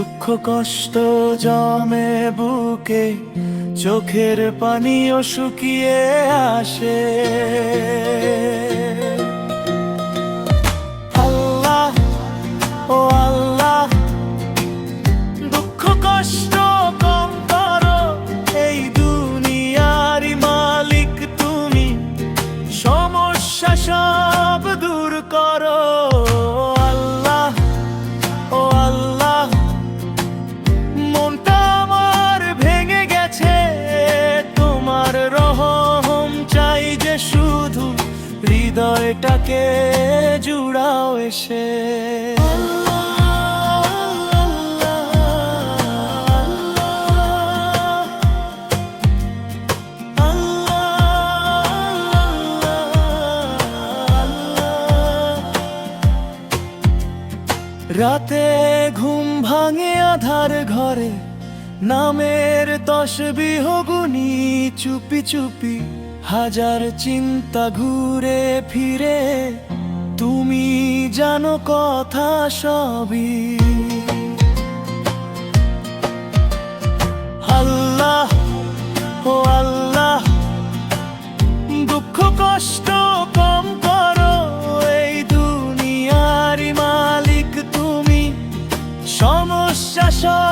দুঃখ কষ্ট জমে বুকে, চোখের পানিও শুকিয়ে আসে। আল্লাহ ও আল্লাহ, দুঃখ কষ্ট কম করো, এই দুনিয়ারই মালিক তুমি, সমস্যা সব দূর করো। আল্লাহ ও আল্লাহ, মনটা আমার ভেঙে গেছে, তোমার রহম চাই যে শুধু, হৃদয়টাকে জুড়াও এসে। রাতে ঘুম ভাঙে আধার ঘরে, নামের তসবিহ গুনি চুপি চুপি, হাজার চিন্তা ঘুরে ফিরে, তুমি জানো কথা সবই। আল্লাহ ও আল্লাহ, দুঃখ কষ্ট কম করো, এই দুনিয়ারই মালিক তুমি, সমস্যা সব